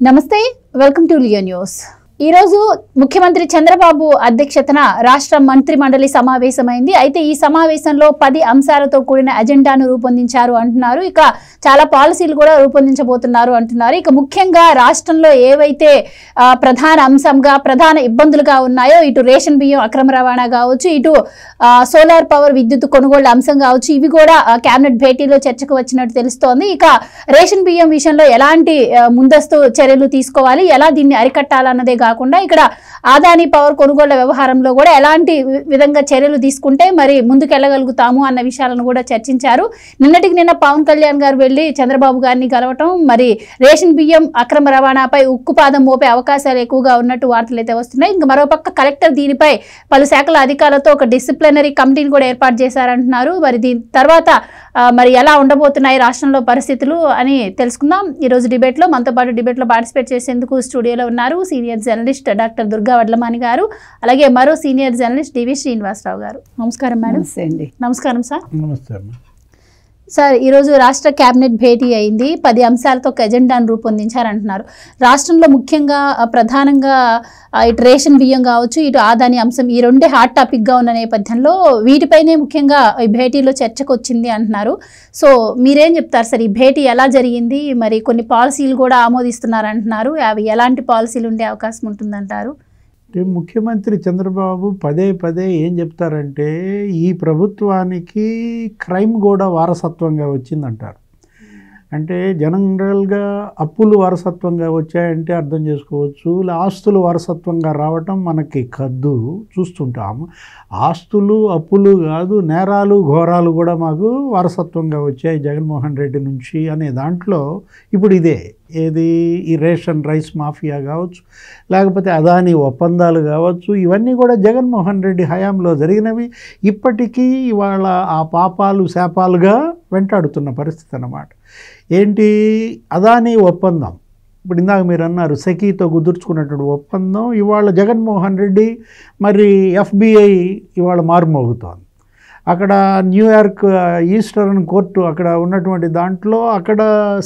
నమస్తే welcome to Leo news. ఈ రోజు ముఖ్యమంత్రి చంద్రబాబు అధ్యక్షతన రాష్ట్ర మంత్రి మండలి సమావేశమైంది। అయితే ఈ సమావేశంలో 10 అంశాలతో కూడిన అజెండాను రూపొందించారు అంటున్నారు। ఇక చాలా పాలసీలు కూడా రూపొందించబోతున్నారు అంటున్నారు। ఇక ముఖ్యంగా రాష్ట్రంలో ఏవైతే ప్రధాన అంశంగా ప్రధాన ఇబ్బందులుగా ఉన్నాయో ఇటు రేషన్ బియ్యం అక్రమ రవాణా కావచ్చు, ఇటు సోలార్ పవర్ విద్యుత్ కొనుగోలు అంశం కావచ్చు, ఇవి కూడా కేబినెట్ భేటీలో చర్చకు వచ్చినట్టు తెలుస్తోంది। ఇక రేషన్ బియ్యం విషయంలో ఎలాంటి ముందస్తు చర్యలు తీసుకోవాలి, ఎలా దీన్ని అరికట్టాలన్నదే కాకుండా ఇక్కడ ఆదాని పవర్ కొనుగోళ్ల వ్యవహారంలో కూడా ఎలాంటి విధంగా చర్యలు తీసుకుంటే మరి ముందుకెళ్లగలుగుతాము అన్న విషయాలను కూడా చర్చించారు। నిన్న పవన్ కళ్యాణ్ గారు వెళ్లి చంద్రబాబు గారిని కలవటం, మరి రేషన్ బియ్యం అక్రమ రవాణాపై ఉక్కుపాదం మోపే అవకాశాలు ఎక్కువగా ఉన్నట్టు వార్తలు అయితే వస్తున్నాయి। ఇంకా మరోపక్క కలెక్టర్ దీనిపై పలు శాఖల అధికారులతో ఒక డిసిప్లినరీ కమిటీని కూడా ఏర్పాటు చేశారంటున్నారు। మరి దీని తర్వాత మరి ఎలా ఉండబోతున్నాయి రాష్ట్రంలో పరిస్థితులు అని తెలుసుకుందాం ఈ రోజు డిబేట్ లో। మనతో పాటు డిబేట్ లో పార్టిసిపేట్ చేసేందుకు స్టూడియోలో ఉన్నారు senior journalist doctor Durga Vadlamani గారు, అలాగే మరో సీనియర్ జర్నలిస్ట్ డివి శ్రీనివాసరావు గారు। నమస్కారం మేడం। నమస్కారం సార్। నమస్తే సార్, ఈరోజు రాష్ట్ర కేబినెట్ భేటీ అయింది, 10 అంశాలతో ఒక ఎజెండాను రూపొందించారంటున్నారు। రాష్ట్రంలో ముఖ్యంగా ప్రధానంగా ఇటు రేషన్ బియ్యం కావచ్చు, ఇటు ఆదాని అంశం, ఈ రెండే హాట్ టాపిక్గా ఉన్న నేపథ్యంలో వీటిపైనే ముఖ్యంగా ఈ భేటీలో చర్చకు వచ్చింది అంటున్నారు। సో మీరేం చెప్తారు సార్, ఈ భేటీ ఎలా జరిగింది, మరి కొన్ని పాలసీలు కూడా ఆమోదిస్తున్నారు అంటున్నారు, అవి ఎలాంటి పాలసీలు ఉండే అవకాశం ఉంటుందంటారు? ముఖ్యమంత్రి చంద్రబాబు పదే పదే ఏం చెప్తారంటే ఈ ప్రభుత్వానికి క్రైమ్ కూడా వారసత్వంగా వచ్చిందంటారు। అంటే జనరల్గా అప్పులు వారసత్వంగా వచ్చాయంటే అర్థం చేసుకోవచ్చు, ఆస్తులు వారసత్వంగా రావటం మనకి కద్దు చూస్తుంటాము। ఆస్తులు అప్పులు కాదు, నేరాలు ఘోరాలు కూడా మాకు వారసత్వంగా వచ్చాయి జగన్మోహన్ రెడ్డి నుంచి అనే దాంట్లో ఇప్పుడు ఇదే ఏది ఈ రేషన్ రైస్ మాఫియా కావచ్చు, లేకపోతే అదాని ఒప్పందాలు కావచ్చు, ఇవన్నీ కూడా జగన్మోహన్ రెడ్డి హయాంలో జరిగినవి, ఇప్పటికీ ఇవాళ ఆ పాపాలు శాపాలుగా వెంటాడుతున్న పరిస్థితి అన్నమాట। ఏంటి అదాని ఒప్పందం, ఇప్పుడు ఇందాక మీరు అన్నారు సఖీతో కుదుర్చుకున్నటువంటి ఒప్పందం, ఇవాళ జగన్మోహన్ రెడ్డి మరి FBI ఇవాళ మారుమోగుతోంది। అక్కడ న్యూయార్క్ ఈస్టర్న్ కోర్టు అక్కడ ఉన్నటువంటి దాంట్లో అక్కడ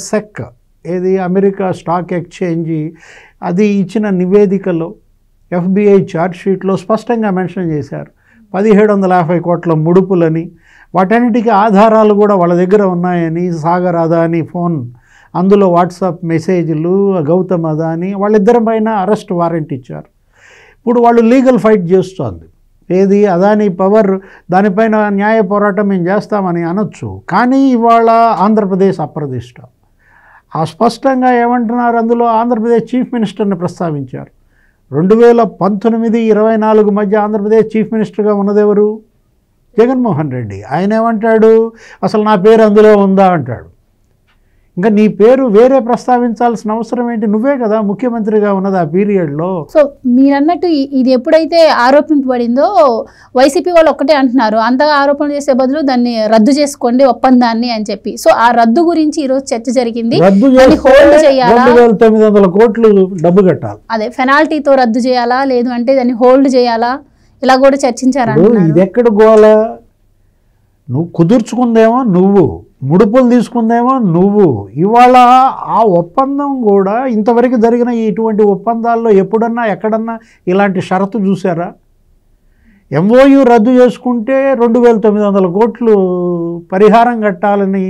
సెక్ ఏది అమెరికా స్టాక్ ఎక్స్చేంజ్ అది ఇచ్చిన నివేదికలో FBI ఛార్జ్షీట్లో స్పష్టంగా మెన్షన్ చేశారు 1750 కోట్ల ముడుపులని, వాటన్నిటికీ ఆధారాలు కూడా వాళ్ళ దగ్గర ఉన్నాయని, సాగర్ అదాని ఫోన్, అందులో వాట్సాప్ మెసేజ్లు, గౌతమ్ అదాని వాళ్ళిద్దరి పైన అరెస్ట్ వారెంట్ ఇచ్చారు। ఇప్పుడు వాళ్ళు లీగల్ ఫైట్ చేస్తోంది ఏది అదాని పవర్, దానిపైన న్యాయ పోరాటం మేము చేస్తామని అనొచ్చు, కానీ ఇవాళ ఆంధ్రప్రదేశ్ అప్రదిష్ట స్పష్టంగా ఏమంటున్నారు, అందులో ఆంధ్రప్రదేశ్ చీఫ్ మినిస్టర్ని ప్రస్తావించారు। 2019-24 మధ్య ఆంధ్రప్రదేశ్ చీఫ్ మినిస్టర్గా ఉన్నదెవరు? జగన్మోహన్ రెడ్డి। ఆయన ఏమంటాడు, అసలు నా పేరు అందులో ఉందా అంటాడు। ఇంకా నీ పేరు వేరే ప్రస్తావించాల్సిన అవసరం ఏంటి, నువ్వే కదా ముఖ్యమంత్రిగా ఉన్నది ఆ పీరియడ్లో। సో మీరన్నట్టు ఇది ఎప్పుడైతే ఆరోపింపబడిందో వైసీపీ వాళ్ళు ఒక్కటే అంటున్నారు, అంతగా ఆరోపణలు చేసే బదులు దాన్ని రద్దు చేసుకోండి ఒప్పందాన్ని అని చెప్పి। సో ఆ రద్దు గురించి ఈరోజు చర్చ జరిగింది, హోల్డ్ చేయాలా, 2900 కోట్లు డబ్బు కట్టాలి, అదే పెనాల్టీతో రద్దు చేయాలా, లేదు అంటే దాన్ని హోల్డ్ చేయాలా, ఇలా కూడా చర్చించారు। ఇది ఎక్కడ గోల, నువ్వు కుదుర్చుకుందేమో నువ్వు, ముడుపులు తీసుకుందేమో నువ్వు, ఇవాళ ఆ ఒప్పందం కూడా ఇంతవరకు జరిగిన ఇటువంటి ఒప్పందాల్లో ఎప్పుడన్నా ఎక్కడన్నా ఇలాంటి షరతు చూసారా? MOU రద్దు చేసుకుంటే 2900 కోట్లు పరిహారం కట్టాలని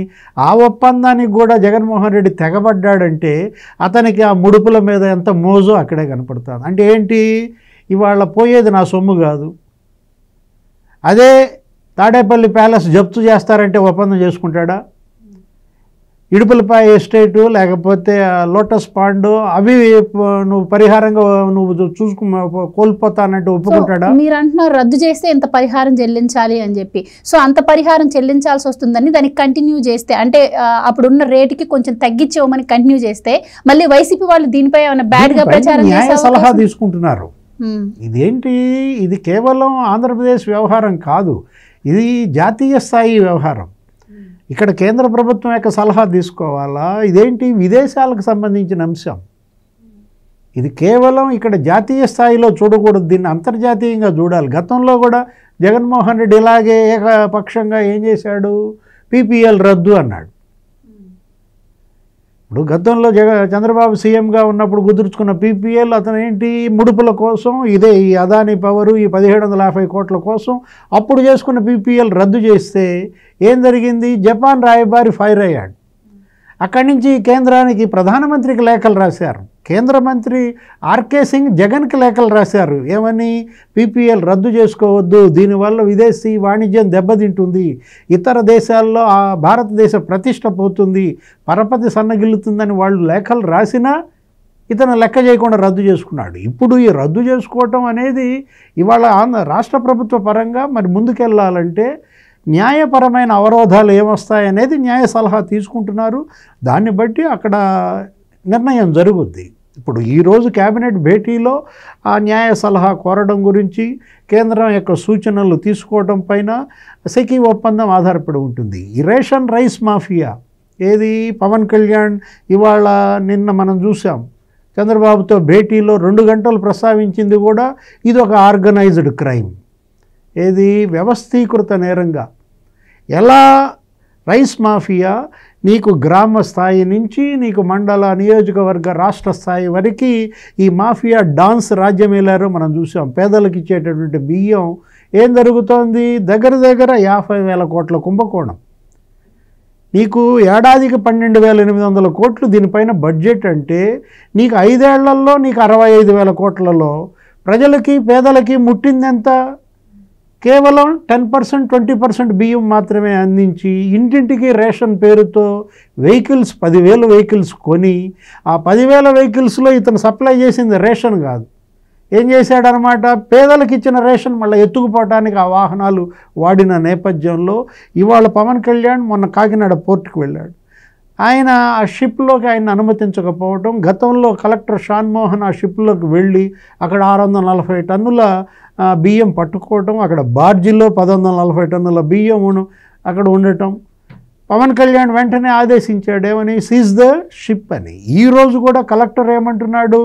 ఆ ఒప్పందానికి కూడా జగన్మోహన్ రెడ్డి తెగబడ్డాడంటే అతనికి ఆ ముడుపుల మీద ఎంత మోజో అక్కడే కనపడుతుంది। అంటే ఏంటి, ఇవాళ పోయేది నా సొమ్ము కాదు, అదే తాడేపల్లి ప్యాలెస్ జప్తు చేస్తారంటే ఒప్పందం చేసుకుంటాడా? ఇడుపులపాయ ఎస్టేటు లేకపోతే లోటస్ పాండ్ అవి నువ్వు పరిహారంగా నువ్వు కోల్పోతానంటే ఒప్పుకుంటాడా? మీరు అంటున్నారు రద్దు చేస్తే ఎంత పరిహారం చెల్లించాలి అని చెప్పి, సో అంత పరిహారం చెల్లించాల్సి వస్తుందని దానికి కంటిన్యూ చేస్తే, అంటే అప్పుడున్న రేటుకి కొంచెం తగ్గించేవమని కంటిన్యూ చేస్తే మళ్ళీ వైసీపీ వాళ్ళు దీనిపై ఏమైనా బ్యాడ్గా ప్రచారం న్యాయ సలహా తీసుకుంటున్నారు। ఇదేంటి, ఇది కేవలం ఆంధ్రప్రదేశ్ వ్యవహారం కాదు, ఇది జాతీయ స్థాయి వ్యవహారం। ఇక్కడ కేంద్ర ప్రభుత్వం యొక్క సలహా తీసుకోవాలా, ఇదేంటి విదేశాలకు సంబంధించిన అంశం, ఇది కేవలం ఇక్కడ జాతీయ స్థాయిలో చూడకూడదు, దీన్ని అంతర్జాతీయంగా చూడాలి। గతంలో కూడా జగన్మోహన్ రెడ్డి ఇలాగే ఏకపక్షంగా ఏం చేశాడు, PPL రద్దు అన్నాడు, ఇప్పుడు గతంలో చంద్రబాబు సీఎంగా ఉన్నప్పుడు కుదుర్చుకున్న పీపీఎల్ అతను ఏంటి ముడుపుల కోసం ఇదే ఈ అదానీ పవరు ఈ 1750 కోట్ల కోసం అప్పుడు చేసుకున్న పీపీఎల్ రద్దు చేస్తే ఏం జరిగింది? జపాన్ రాయబారి ఫైర్ అయ్యాడు. అక్కడి నుంచి కేంద్రానికి ప్రధానమంత్రికి లేఖలు రాశారు. కేంద్ర మంత్రి ఆర్కే సింగ్ జగన్కి లేఖలు రాశారు. ఏమని? పీపీఎల్ రద్దు చేసుకోవద్దు, దీనివల్ల విదేశీ వాణిజ్యం దెబ్బతింటుంది, ఇతర దేశాల్లో భారతదేశ ప్రతిష్ట పోతుంది, పరపతి సన్నగిల్లుతుందని వాళ్ళు లేఖలు రాసినా ఇతను లెక్క చేయకుండా రద్దు చేసుకున్నాడు. ఇప్పుడు ఈ రద్దు చేసుకోవటం అనేది ఇవాళ రాష్ట్ర ప్రభుత్వ పరంగా మరి ముందుకెళ్ళాలంటే న్యాయపరమైన అవరోధాలు ఏమొస్తాయనేది న్యాయ సలహా తీసుకుంటున్నారు. దాన్ని బట్టి అక్కడ నిర్ణయం జరుగుద్ది. ఇప్పుడు ఈరోజు కేబినెట్ భేటీలో ఆ న్యాయ సలహా కోరడం గురించి కేంద్రం యొక్క సూచనలు తీసుకోవడం పైన సెకీ ఒప్పందం ఆధారపడి ఉంటుంది. ఈ రేషన్ రైస్ మాఫియా ఏది పవన్ కళ్యాణ్ ఇవాళ నిన్న మనం చూసాం చంద్రబాబుతో భేటీలో 2 గంటలు ప్రస్తావించింది కూడా ఇది ఒక ఆర్గనైజ్డ్ క్రైమ్, ఏది వ్యవస్థీకృత నేరంగా. ఎలా రైస్ మాఫియా నీకు గ్రామ స్థాయి నుంచి నీకు మండల నియోజకవర్గ రాష్ట్ర స్థాయి వరకు ఈ మాఫియా డాన్స్ రాజ్యం వెళ్ళారో మనం చూసాం. పేదలకు ఇచ్చేటటువంటి బియ్యం ఏం జరుగుతోంది? దగ్గర 50,000 కోట్ల కుంభకోణం. నీకు ఏడాదికి 12,800 కోట్లు దీనిపైన బడ్జెట్ అంటే నీకు 5 ఏళ్లలో నీకు 65,000 కోట్లలో ప్రజలకి పేదలకి ముట్టిందెంత? కేవలం 10% 20% బియ్యం మాత్రమే అందించి ఇంటింటికి రేషన్ పేరుతో వెహికల్స్ 10,000 వెహికల్స్ కొని ఆ 10,000 వెహికల్స్లో ఇతను సప్లై చేసింది రేషన్ కాదు, ఏం చేశాడనమాట? పేదలకు ఇచ్చిన రేషన్ మళ్ళీ ఎత్తుకుపోవటానికి ఆ వాహనాలు వాడిన నేపథ్యంలో ఇవాళ పవన్ కళ్యాణ్ మొన్న కాకినాడ పోర్టుకు వెళ్ళాడు. ఆయన ఆ షిప్లోకి ఆయన అనుమతించకపోవటం, గతంలో కలెక్టర్ షాన్మోహన్ ఆ షిప్లోకి వెళ్ళి అక్కడ 640 టన్నుల బియ్యం పట్టుకోవటం, అక్కడ బార్జిల్లో 1140 టన్నుల బియ్యం అక్కడ ఉండటం. పవన్ కళ్యాణ్ వెంటనే ఆదేశించాడు ఏమని? సీజ్ ద షిప్ అని. ఈరోజు కూడా కలెక్టర్ ఏమంటున్నాడు?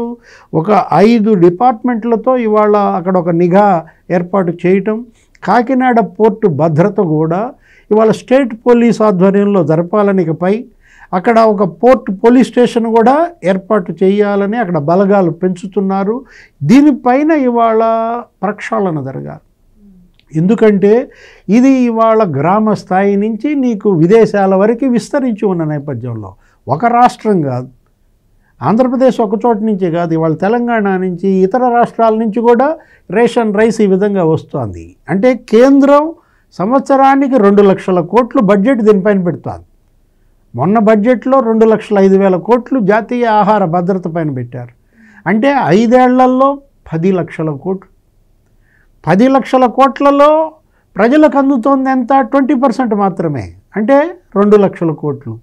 ఒక 5 డిపార్ట్మెంట్లతో ఇవాళ అక్కడ ఒక నిఘా ఏర్పాటు చేయటం, కాకినాడ పోర్టు భద్రత కూడా ఇవాళ స్టేట్ పోలీస్ ఆధ్వర్యంలో జరపాలని, ఇకపై అక్కడ ఒక పోలీస్ స్టేషన్ కూడా ఏర్పాటు చేయాలని అక్కడ బలగాలు పెంచుతున్నారు. దీనిపైన ఇవాళ ప్రక్షాళన జరగాలి. ఎందుకంటే ఇది ఇవాళ గ్రామ స్థాయి నుంచి నీకు విదేశాల వరకు విస్తరించి ఉన్న నేపథ్యంలో ఒక రాష్ట్రం కాదు, ఆంధ్రప్రదేశ్ ఒక చోట నుంచే కాదు, ఇవాళ తెలంగాణ నుంచి ఇతర రాష్ట్రాల నుంచి కూడా రేషన్ రైస్ ఈ విధంగా వస్తుంది. అంటే కేంద్రం సంవత్సరానికి 2 లక్షల కోట్లు బడ్జెట్ దీనిపైన పెడుతుంది. మొన్న బడ్జెట్లో 2,05,000 కోట్లు జాతీయ ఆహార భద్రత పైన పెట్టారు. అంటే 5 ఏళ్లలో 10 లక్షల కోట్లు. 10 లక్షల కోట్లలో ప్రజలకు అందుతోంది ఎంత? 20% మాత్రమే, అంటే 2 లక్షల కోట్లు.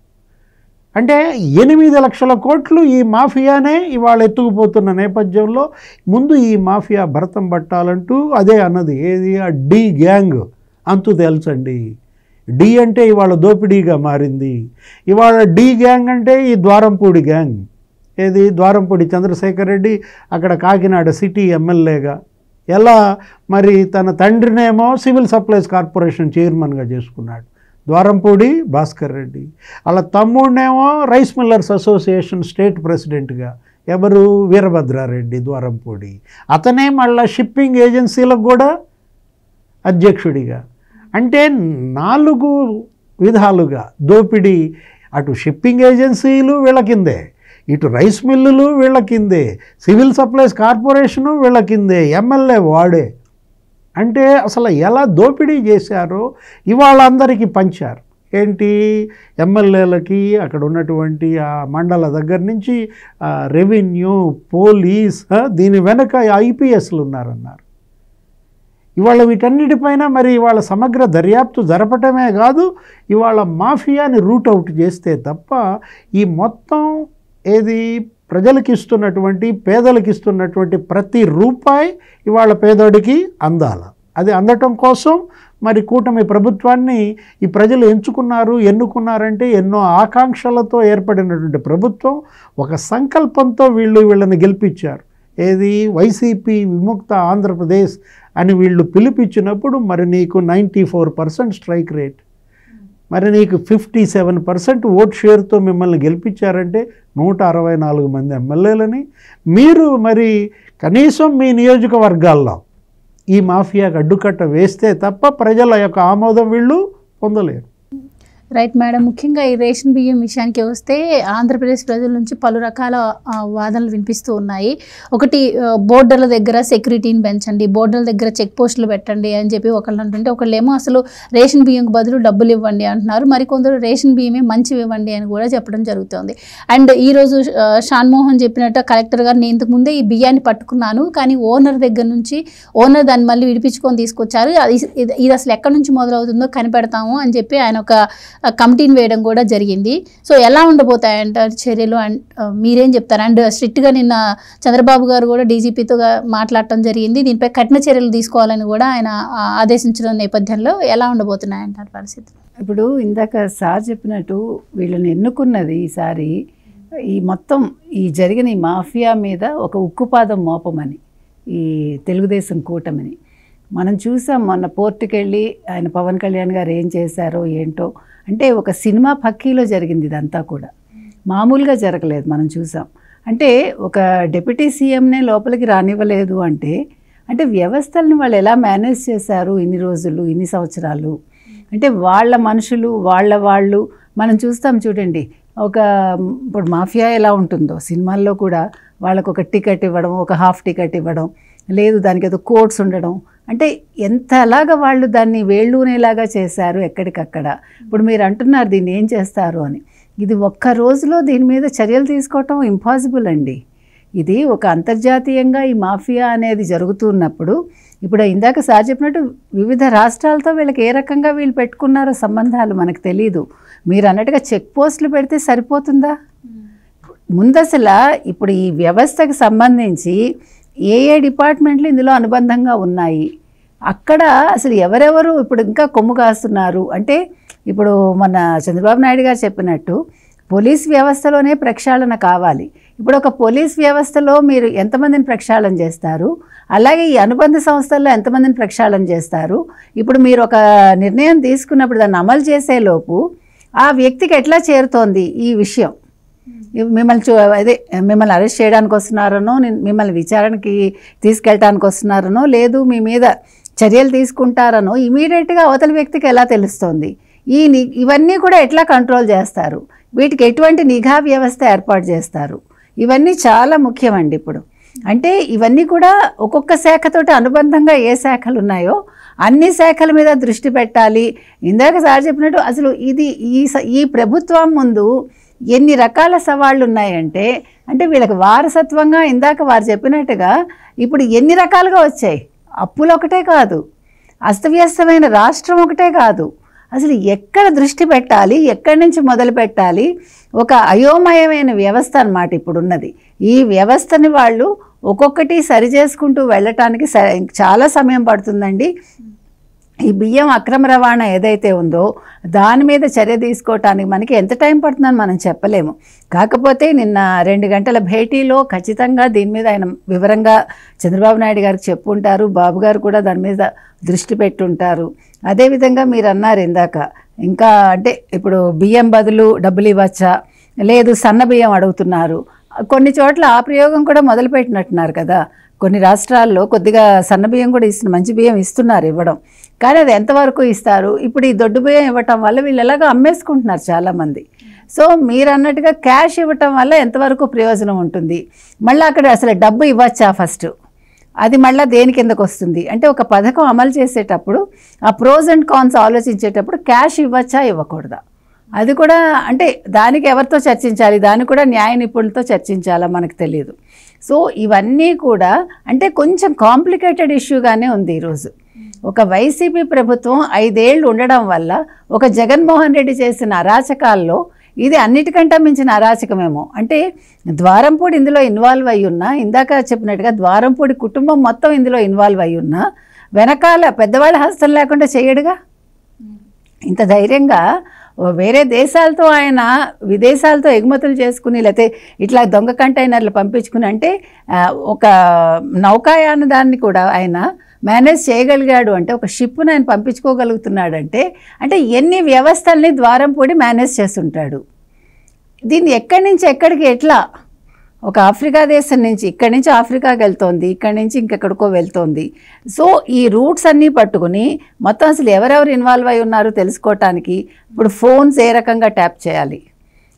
అంటే 8 లక్షల కోట్లు ఈ మాఫియానే ఇవాళ ఎత్తుకుపోతున్న నేపథ్యంలో ముందు ఈ మాఫియా భరతం పట్టాలంటూ అదే అన్నది ఏది? ఆ డి గ్యాంగ్ అంతు తెలుసండి. డి అంటే ఇవాళ దోపిడీగా మారింది. ఇవాళ డి గ్యాంగ్ అంటే ఈ ద్వారంపూడి గ్యాంగ్, ఏది ద్వారంపూడి చంద్రశేఖర్ రెడ్డి అక్కడ కాకినాడ సిటీ ఎమ్మెల్యేగా ఎలా మరి తన తండ్రినేమో సివిల్ సప్లైస్ కార్పొరేషన్ చైర్మన్గా చేసుకున్నాడు ద్వారంపూడి భాస్కర్ రెడ్డి, అలా తమ్ముడినేమో రైస్ మిల్లర్స్ అసోసియేషన్ స్టేట్ ప్రెసిడెంట్గా ఎవరు? వీరభద్రారెడ్డి ద్వారంపూడి. అతనే మళ్ళీ షిప్పింగ్ ఏజెన్సీలకు కూడా అధ్యక్షుడిగా. అంటే 4 విధాలుగా దోపిడీ, అటు షిప్పింగ్ ఏజెన్సీలు వీళ్ళ కిందే, ఇటు రైస్ మిల్లులు వీళ్ళ కిందే, సివిల్ సప్లైస్ కార్పొరేషను వీళ్ళ కిందే, ఎమ్మెల్యే వాడే. అంటే అసలు ఎలా దోపిడీ చేశారో ఇవాళ అందరికీ పంచారు. ఏంటి? ఎమ్మెల్యేలకి అక్కడ ఉన్నటువంటి ఆ మండల దగ్గర నుంచి రెవెన్యూ, పోలీస్, దీని వెనక ఐపీఎస్లు ఉన్నారన్నారు. ఇవాళ వీటన్నిటిపైన మరి ఇవాళ సమగ్ర దర్యాప్తు జరపటమే కాదు, ఇవాళ మాఫియాని రూట్ అవుట్ చేస్తే తప్ప ఈ మొత్తం ఏది ప్రజలకు ఇస్తున్నటువంటి పేదలకు ఇస్తున్నటువంటి ప్రతి రూపాయి ఇవాళ పేదోడికి అందాల. అది అందటం కోసం మరి కూటమి ప్రభుత్వాన్ని ఈ ప్రజలు ఎన్నుకున్నారంటే ఎన్నో ఆకాంక్షలతో ఏర్పడినటువంటి ప్రభుత్వం ఒక సంకల్పంతో వీళ్ళని గెలిపించారు. ఏది? వైసీపీ విముక్త ఆంధ్రప్రదేశ్ అని వీళ్ళు పిలిపించినప్పుడు మరి నీకు 94% స్ట్రైక్ రేట్, మరి నీకు 57% ఓట్ షేర్తో మిమ్మల్ని గెలిపించారంటే 164 మంది ఎమ్మెల్యేలని మీరు మరి కనీసం మీ నియోజకవర్గాల్లో ఈ మాఫియాకు అడ్డుకట్ట వేస్తే తప్ప ప్రజల యొక్క ఆమోదం వీళ్ళు పొందలేరు. రైట్ మేడం, ముఖ్యంగా ఈ రేషన్ బియ్యం విషయానికి వస్తే ఆంధ్రప్రదేశ్ ప్రజల నుంచి పలు రకాల వాదనలు వినిపిస్తూ ఉన్నాయి. ఒకటి, బోర్డర్ల దగ్గర సెక్యూరిటీని పెంచండి, బోర్డర్ల దగ్గర చెక్ పోస్టులు పెట్టండి అని చెప్పి ఒకళ్ళు అంటుంటే, ఒకళ్ళేమో అసలు రేషన్ బియ్యంకు బదులు డబ్బులు ఇవ్వండి అంటున్నారు. మరికొందరు రేషన్ బియ్యమే మంచివి ఇవ్వండి అని కూడా చెప్పడం జరుగుతుంది. అండ్ ఈరోజు షాన్మోహన్ చెప్పినట్టు కలెక్టర్ గారు, నేను ఇంతకు ముందే ఈ బియ్యాన్ని పట్టుకున్నాను కానీ ఓనర్ దగ్గర నుంచి ఓనర్ దాన్ని మళ్ళీ విడిపించుకొని తీసుకొచ్చారు, ఇది అసలు ఎక్కడి నుంచి మొదలవుతుందో కనిపెడతాము అని చెప్పి ఆయన ఒక కమిటీని వేయడం కూడా జరిగింది. సో ఎలా ఉండబోతాయంటారు చర్యలు? అండ్ మీరేం చెప్తారు? అండ్ స్ట్రిక్ట్గా నిన్న చంద్రబాబు గారు కూడా డీజీపీతో మాట్లాడటం జరిగింది, దీనిపై కఠిన చర్యలు తీసుకోవాలని కూడా ఆయన ఆదేశించిన నేపథ్యంలో ఎలా ఉండబోతున్నాయంటారు పరిస్థితి? ఇప్పుడు ఇందాక సార్ చెప్పినట్టు వీళ్ళని ఎన్నుకున్నది ఈసారి ఈ మొత్తం ఈ జరిగిన ఈ మాఫియా మీద ఒక ఉక్కుపాదం మోపమని, ఈ తెలుగుదేశం కూటమిని మనం చూసాం. మొన్న పోర్టుకి వెళ్ళి ఆయన పవన్ కళ్యాణ్ గారు ఏం చేశారో ఏంటో, అంటే ఒక సినిమా పక్కీలో జరిగింది ఇదంతా కూడా, మామూలుగా జరగలేదు. మనం చూసాం. అంటే ఒక డిప్యూటీ సీఎంనే లోపలికి రానివ్వలేదు అంటే వ్యవస్థల్ని వాళ్ళు ఎలా మేనేజ్ చేశారు ఇన్ని రోజులు, ఇన్ని సంవత్సరాలు. అంటే వాళ్ళ మనుషులు వాళ్ళు మనం చూస్తాం చూడండి. ఇప్పుడు మాఫియా ఎలా ఉంటుందో సినిమాల్లో కూడా వాళ్ళకు ఒక టికెట్ ఇవ్వడం, ఒక హాఫ్ టికెట్ ఇవ్వడం, లేదు దానికి ఏదో కోడ్స్ ఉండడం, అంటే ఎంతలాగా వాళ్ళు దాన్ని వేళ్ళూనేలాగా చేశారు ఎక్కడికక్కడ. ఇప్పుడు మీరు అంటున్నారు దీన్ని ఏం చేస్తారు అని, ఇది ఒక్క రోజులో దీని మీద చర్యలు తీసుకోవటం ఇంపాసిబుల్ అండి. ఇది ఒక అంతర్జాతీయంగా ఈ మాఫియా అనేది జరుగుతున్నప్పుడు, ఇప్పుడు ఇందాక సార్ చెప్పినట్టు వివిధ రాష్ట్రాలతో వీళ్ళకి ఏ రకంగా వీళ్ళు పెట్టుకున్నారో సంబంధాలు మనకు తెలీదు. మీరు అన్నట్టుగా చెక్ పోస్టులు పెడితే సరిపోతుందా? ముందసలు ఇప్పుడు ఈ వ్యవస్థకు సంబంధించి ఏ డిపార్ట్మెంట్లు ఇందులో అనుబంధంగా ఉన్నాయి, అక్కడ అసలు ఎవరెవరు ఇప్పుడు ఇంకా కొమ్ము కాస్తున్నారు అంటే, ఇప్పుడు మన చంద్రబాబు నాయుడు గారు చెప్పినట్టు పోలీస్ వ్యవస్థలోనే ప్రక్షాళన కావాలి. ఇప్పుడు ఒక పోలీస్ వ్యవస్థలో మీరు ఎంతమందిని ప్రక్షాళన చేస్తారు, అలాగే ఈ అనుబంధ సంస్థల్లో ఎంతమందిని ప్రక్షాళన చేస్తారు. ఇప్పుడు మీరు ఒక నిర్ణయం తీసుకున్నప్పుడు దాన్ని అమలు చేసేలోపు ఆ వ్యక్తికి ఎట్లా చేరుతోంది ఈ విషయం? మిమ్మల్ని అరెస్ట్ చేయడానికి వస్తున్నారనో, మిమ్మల్ని విచారణకి తీసుకెళ్ళడానికి వస్తున్నారనో, లేదు మీ మీద చర్యలు తీసుకుంటారనో ఇమీడియట్గా అవతల వ్యక్తికి ఎలా తెలుస్తోంది? ఇవన్నీ కూడా ఎట్లా కంట్రోల్ చేస్తారు? వీటికి ఎటువంటి నిఘా వ్యవస్థ ఏర్పాటు చేస్తారు? ఇవన్నీ చాలా ముఖ్యమండి ఇప్పుడు. అంటే ఇవన్నీ కూడా ఒక్కొక్క శాఖతోటి అనుబంధంగా ఏ శాఖలు ఉన్నాయో అన్ని శాఖల మీద దృష్టి పెట్టాలి. ఇందాక సార్ చెప్పినట్టు అసలు ఈ ప్రభుత్వం ముందు ఎన్ని రకాల సవాళ్ళు ఉన్నాయంటే, అంటే వీళ్ళకి వారసత్వంగా ఇందాక వారు చెప్పినట్టుగా ఇప్పుడు ఎన్ని రకాలుగా వచ్చాయి. అప్పులు ఒకటే కాదు, అస్తవ్యస్తమైన రాష్ట్రం ఒకటే కాదు, అసలు ఎక్కడ దృష్టి పెట్టాలి, ఎక్కడి నుంచి మొదలు పెట్టాలి, ఒక అయోమయమైన వ్యవస్థ అన్నమాట ఇప్పుడున్నది. ఈ వ్యవస్థని వాళ్ళు ఒక్కొక్కటి సరి చేసుకుంటూ వెళ్ళటానికి చాలా సమయం పడుతుందండి. ఈ బియ్యం అక్రమ రవాణా ఏదైతే ఉందో దాని మీద చర్య తీసుకోవటానికి మనకి ఎంత టైం పడుతుందని మనం చెప్పలేము. కాకపోతే నిన్న 2 గంటల భేటీలో ఖచ్చితంగా దీని మీద ఆయన వివరంగా చంద్రబాబు నాయుడు గారికి చెప్పుంటారు, బాబు గారు కూడా దాని మీద దృష్టి పెట్టుంటారు. అదేవిధంగా మీరు అన్నారు ఇందాక, ఇంకా అంటే ఇప్పుడు బియ్యం బదులు డబ్బులు ఇవ్వచ్చా, లేదు సన్న బియ్యం అడుగుతున్నారు. కొన్ని చోట్ల ఆ ప్రయోగం కూడా మొదలుపెట్టినట్టున్నారు కదా. కొన్ని రాష్ట్రాల్లో కొద్దిగా సన్న బియ్యం కూడా మంచి బియ్యం ఇస్తున్నారు, ఇవ్వడం. కానీ అది ఎంతవరకు ఇస్తారు? ఇప్పుడు ఈ దొడ్డు బియ్యం ఇవ్వటం వల్ల వీళ్ళు ఎలాగో అమ్మేసుకుంటున్నారు చాలామంది. సో మీరు అన్నట్టుగా క్యాష్ ఇవ్వటం వల్ల ఎంతవరకు ప్రయోజనం ఉంటుంది? మళ్ళీ అక్కడ అసలు డబ్బు ఇవ్వచ్చా ఫస్ట్? అది మళ్ళీ దేని కిందకు వస్తుంది అంటే, ఒక పథకం అమలు చేసేటప్పుడు ఆ ప్రోస్ అండ్ కాన్స్ ఆలోచించేటప్పుడు క్యాష్ ఇవ్వచ్చా ఇవ్వకూడదా, అది కూడా అంటే దానికి ఎవరితో చర్చించాలి, దానికి కూడా న్యాయ నిపుణులతో చర్చించాలా మనకు తెలియదు. సో ఇవన్నీ కూడా అంటే కొంచెం కాంప్లికేటెడ్ ఇష్యూగానే ఉంది ఈరోజు. ఒక వైసీపీ ప్రభుత్వం 5 ఏళ్ళు ఉండడం వల్ల ఒక జగన్మోహన్ రెడ్డి చేసిన అరాచకాల్లో ఇది అన్నిటికంటే మించిన అరాచకమేమో. అంటే ద్వారంపూడి ఇందులో ఇన్వాల్వ్ అయ్యి ఉన్నా, ఇందాక చెప్పినట్టుగా ద్వారంపూడి కుటుంబం మొత్తం ఇందులో ఇన్వాల్వ్ అయ్యి ఉన్నా వెనకాల పెద్దవాళ్ళ హస్తం లేకుండా చేయడుగా. ఇంత ధైర్యంగా వేరే దేశాలతో ఆయన విదేశాలతో ఎగుమతులు చేసుకుని, లేకపోతే ఇట్లా దొంగ కంటైనర్లు పంపించుకుని, అంటే ఒక నౌకాయాన దాన్ని కూడా ఆయన మేనేజ్ చేయగలిగాడు అంటే, ఒక షిప్ను ఆయన పంపించుకోగలుగుతున్నాడంటే, అంటే ఎన్ని వ్యవస్థల్ని ద్వారం పూడి మేనేజ్ చేస్తుంటాడు. దీన్ని ఎక్కడి నుంచి ఎక్కడికి ఎట్లా, ఒక ఆఫ్రికా దేశం నుంచి ఇక్కడి నుంచి ఆఫ్రికాకి వెళ్తోంది, ఇక్కడి నుంచి ఇంకెక్కడికో వెళ్తోంది. సో ఈ రూట్స్ అన్నీ పట్టుకుని మొత్తం అసలు ఎవరెవరు ఇన్వాల్వ్ అయి ఉన్నారో తెలుసుకోవటానికి ఇప్పుడు ఫోన్స్ ఏ రకంగా ట్యాప్ చేయాలి,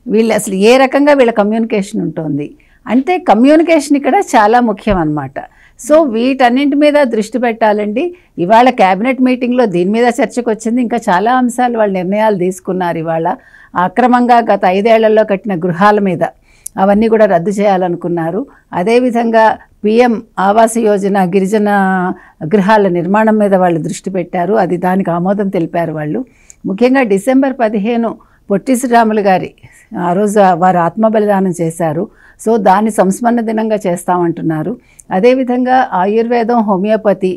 వీళ్ళు అసలు ఏ రకంగా వీళ్ళ కమ్యూనికేషన్ ఉంటుంది అంటే, కమ్యూనికేషన్ ఇక్కడ చాలా ముఖ్యం అన్నమాట. సో వీటన్నింటి మీద దృష్టి పెట్టాలండి. ఇవాళ క్యాబినెట్ మీటింగ్లో దీని మీద చర్చకు వచ్చింది. ఇంకా చాలా అంశాలు వాళ్ళు నిర్ణయాలు తీసుకున్నారు. ఇవాళ అక్రమంగా గత 5 ఏళ్లలో కట్టిన గృహాల మీద అవన్నీ కూడా రద్దు చేయాలనుకున్నారు. అదేవిధంగా PM ఆవాస్ యోజన గిరిజన గృహాల నిర్మాణం మీద వాళ్ళు దృష్టి పెట్టారు. అది దానికి ఆమోదం తెలిపారు వాళ్ళు. ముఖ్యంగా డిసెంబర్ 15 పొట్టి శ్రీరాములు గారి ఆ రోజు వారు ఆత్మబలిదానం చేశారు. సో దాన్ని సంస్మరణ దినంగా చేస్తామంటున్నారు. అదేవిధంగా ఆయుర్వేదం, హోమియోపతి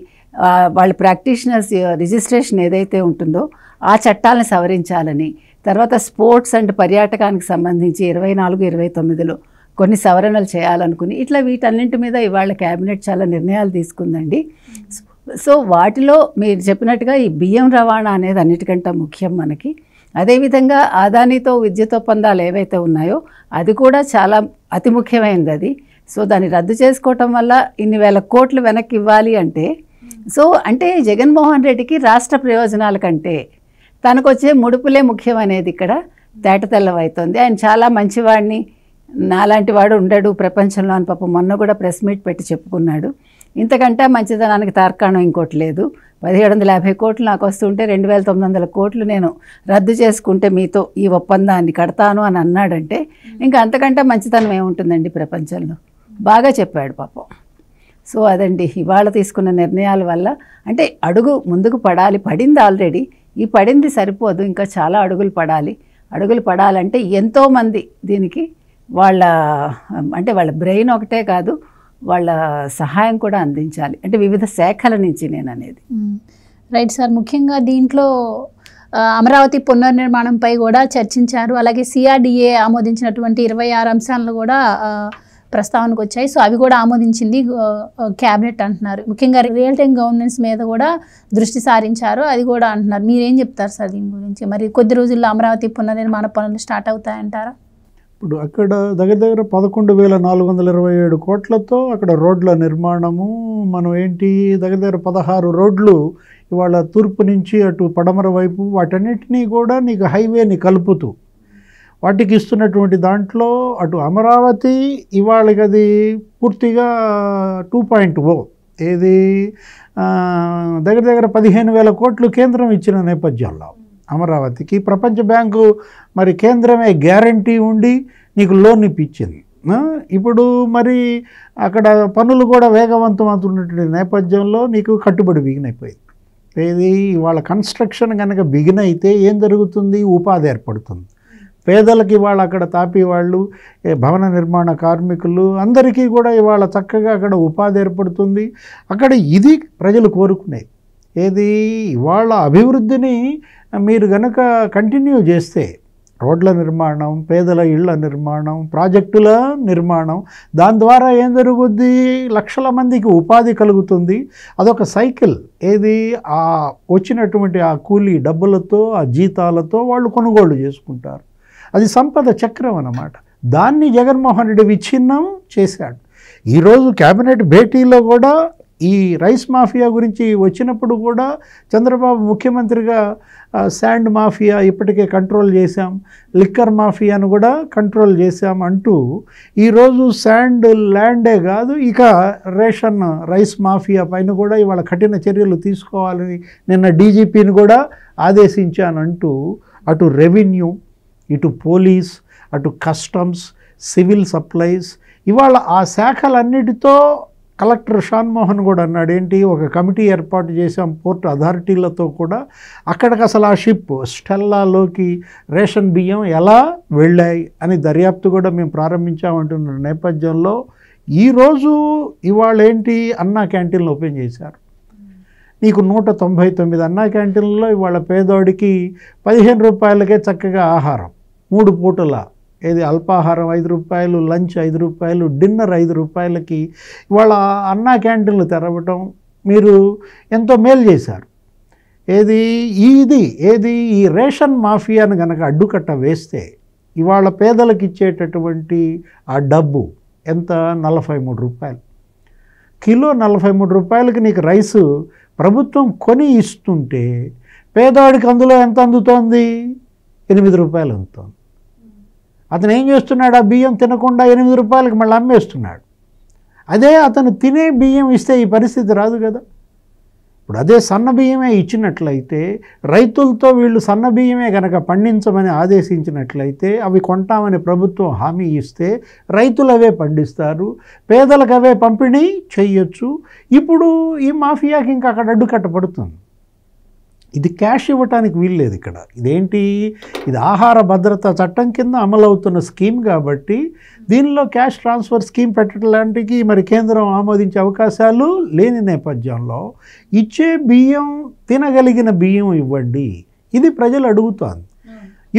వాళ్ళ ప్రాక్టీషనర్స్ రిజిస్ట్రేషన్ ఏదైతే ఉంటుందో ఆ చట్టాలను సవరించాలని, తర్వాత స్పోర్ట్స్ అండ్ పర్యాటకానికి సంబంధించి 24, 29లో కొన్ని సవరణలు చేయాలనుకుని, ఇట్లా వీటన్నింటి మీద ఇవాళ క్యాబినెట్ చాలా నిర్ణయాలు తీసుకుందండి. సో వాటిలో మీరు చెప్పినట్టుగా ఈ బియ్యం రవాణా అనేది అన్నిటికంటే ముఖ్యం మనకి. అదేవిధంగా అదానితో విద్యుత్ ఒప్పందాలు ఏవైతే ఉన్నాయో అది కూడా చాలా అతి ముఖ్యమైనది అది. సో దాన్ని రద్దు చేసుకోవటం వల్ల ఇన్ని వేల కోట్లు వెనక్కి ఇవ్వాలి అంటే, సో అంటే జగన్మోహన్ రెడ్డికి రాష్ట్ర ప్రయోజనాల కంటే తనకు వచ్చే ముడుపులే ముఖ్యమనేది ఇక్కడ తేటతెల్లమవుతుంది. ఆయన చాలా మంచివాడిని, నాలాంటి వాడు ఉండడు ప్రపంచంలో అని పాపం మొన్న కూడా ప్రెస్ మీట్ పెట్టి చెప్పుకున్నాడు. ఇంతకంటే మంచిదనానికి తార్కాణం ఇంకోటి లేదు. 1750 కోట్లు నాకు వస్తుంటే 2900 కోట్లు నేను రద్దు చేసుకుంటే మీతో ఈ ఒప్పందాన్ని కడతాను అని అన్నాడంటే ఇంకా అంతకంటే మంచితనం ఏముంటుందండి ప్రపంచంలో. బాగా చెప్పాడు పాపం. సో అదండి ఇవాళ తీసుకున్న నిర్ణయాల వల్ల అంటే అడుగు ముందుకు పడాలి. పడింది ఆల్రెడీ, ఈ పడింది సరిపోదు, ఇంకా చాలా అడుగులు పడాలి. అడుగులు పడాలంటే ఎంతోమంది దీనికి వాళ్ళ అంటే వాళ్ళ బ్రెయిన్ ఒకటే కాదు, వాళ్ళ సహాయం కూడా అందించాలి. అంటే వివిధ శాఖల నుంచి నేను అనేది. Right sir. ముఖ్యంగా దీంట్లో అమరావతి పునర్నిర్మాణంపై కూడా చర్చించారు. అలాగే CRDA ఆమోదించినటువంటి 26 అంశాలను కూడా ప్రస్తావనకు వచ్చాయి. సో అవి కూడా ఆమోదించింది క్యాబినెట్ అంటున్నారు. ముఖ్యంగా రియల్ టైమ్ గవర్నెన్స్ మీద కూడా దృష్టి సారించారు, అది కూడా అంటున్నారు. మీరేం చెప్తారు సార్ దీని గురించి? మరి కొద్ది రోజుల్లో అమరావతి పునర్నిర్మాణ పనులు స్టార్ట్ అవుతాయంటారా? ఇప్పుడు అక్కడ దగ్గర 11,427 కోట్లతో అక్కడ రోడ్ల నిర్మాణము, మనం ఏంటి దగ్గర 16 రోడ్లు ఇవాళ తూర్పు నుంచి అటు పడమర వైపు వాటన్నిటినీ కూడా నీకు హైవేని కలుపుతూ వాటికి ఇస్తున్నటువంటి దాంట్లో అటు అమరావతి ఇవాళకి అది పూర్తిగా 2.0 ఏది దగ్గర 15,000 కోట్లు కేంద్రం ఇచ్చిన నేపథ్యంలో అమరావతికి ప్రపంచ బ్యాంకు మరి కేంద్రమే గ్యారంటీ ఉండి నీకు లోన్ ఇప్పించింది. ఇప్పుడు మరి అక్కడ పనులు కూడా వేగవంతం అవుతున్నటువంటి నేపథ్యంలో నీకు కట్టుబడి బిగినైపోయింది. ఏది ఇవాళ కన్స్ట్రక్షన్ కనుక బిగిన్ అయితే ఏం జరుగుతుంది? ఉపాధి ఏర్పడుతుంది. పేదలకి ఇవాళ అక్కడ తాపి వాళ్ళు, భవన నిర్మాణ కార్మికులు అందరికీ కూడా ఇవాళ చక్కగా అక్కడ ఉపాధి ఏర్పడుతుంది. అక్కడ ఇది ప్రజలు కోరుకునేది. ఏది ఇవాళ అభివృద్ధిని మీరు కనుక కంటిన్యూ చేస్తే రోడ్ల నిర్మాణం, పేదల ఇళ్ల నిర్మాణం, ప్రాజెక్టుల నిర్మాణం, దాని ద్వారా ఏం జరుగుద్ది? లక్షల మందికి ఉపాధి కలుగుతుంది. అదొక సైకిల్. ఏది ఆ వచ్చినటువంటి ఆ కూలీ డబ్బులతో, ఆ జీతాలతో వాళ్ళు కొనుగోలు చేసుకుంటారు. అది సంపద చక్రం అన్నమాట. దాన్ని జగన్మోహన్ రెడ్డి విచ్ఛిన్నం చేశాడు. ఈరోజు క్యాబినెట్ భేటీలో కూడా ఈ రైస్ మాఫియా గురించి వచ్చినప్పుడు కూడా చంద్రబాబు ముఖ్యమంత్రిగా శాండ్ మాఫియా ఇప్పటికే కంట్రోల్ చేశాం, లిక్కర్ మాఫియాను కూడా కంట్రోల్ చేశాం అంటూ ఈరోజు శాండ్ ల్యాండే కాదు ఇక రేషన్ రైస్ మాఫియా పైన కూడా ఇవాళ కఠిన చర్యలు తీసుకోవాలని నిన్న DGPని కూడా ఆదేశించానంటూ అటు రెవెన్యూ, ఇటు పోలీస్, అటు కస్టమ్స్, సివిల్ సప్లైస్ ఇవాళ ఆ శాఖలన్నిటితో కలెక్టర్ షాన్మోహన్ కూడా అన్నాడు ఏంటి, ఒక కమిటీ ఏర్పాటు చేశాం పోర్ట్ అథారిటీలతో కూడా. అక్కడికి అసలు ఆ షిప్ స్టెల్లాలోకి రేషన్ బియ్యం ఎలా వెళ్ళాయి అని దర్యాప్తు కూడా మేము ప్రారంభించామంటున్న నేపథ్యంలో ఈరోజు ఇవాళ ఏంటి అన్నా క్యాంటీన్లు ఓపెన్ చేశారు. నీకు 199 అన్నా క్యాంటీన్లలో ఇవాళ పేదోడికి 15 రూపాయలకే చక్కగా ఆహారం 3 పూటల. ఏది అల్పాహారం 5 రూపాయలు, లంచ్ 5 రూపాయలు, డిన్నర్ 5 రూపాయలకి ఇవాళ అన్నా క్యాంటీన్లు తెరవటం. మీరు ఎంతో మేలు చేశారు. ఏది ఈ రేషన్ మాఫియాను కనుక అడ్డుకట్ట వేస్తే ఇవాళ పేదలకు ఇచ్చేటటువంటి ఆ డబ్బు ఎంత? 43 రూపాయలు కిలో. 43 రూపాయలకి నీకు రైసు ప్రభుత్వం కొని ఇస్తుంటే పేదవాడికి అందులో ఎంత అందుతోంది? 8 రూపాయలు అందుతోంది. అతను ఏం చేస్తున్నాడు? ఆ బియ్యం తినకుండా 8 రూపాయలకి మళ్ళీ అమ్మేస్తున్నాడు. అదే అతను తినే బియ్యం ఇస్తే ఈ పరిస్థితి రాదు కదా. ఇప్పుడు అదే సన్న బియ్యమే ఇచ్చినట్లయితే, రైతులతో వీళ్ళు సన్న బియ్యమే కనుక పండించమని ఆదేశించినట్లయితే, అవి కొంటామని ప్రభుత్వం హామీ ఇస్తే రైతులు అవే పండిస్తారు, పేదలకు అవే పంపిణీ చెయ్యొచ్చు. ఇప్పుడు ఈ మాఫియాకి ఇంకా అక్కడ అడ్డుకట్టబడుతుంది. ఇది క్యాష్ ఇవ్వటానికి వీల్లేదు ఇక్కడ. ఇదేంటి? ఇది ఆహార భద్రతా చట్టం కింద అమలవుతున్న స్కీమ్ కాబట్టి దీనిలో క్యాష్ ట్రాన్స్ఫర్ స్కీమ్ పెట్టడానికి మరి కేంద్రం ఆమోదించే అవకాశాలు లేని నేపథ్యంలో ఇచ్చే బియ్యం తినగలిగిన బియ్యం ఇవ్వండి, ఇది ప్రజలు అడుగుతోంది.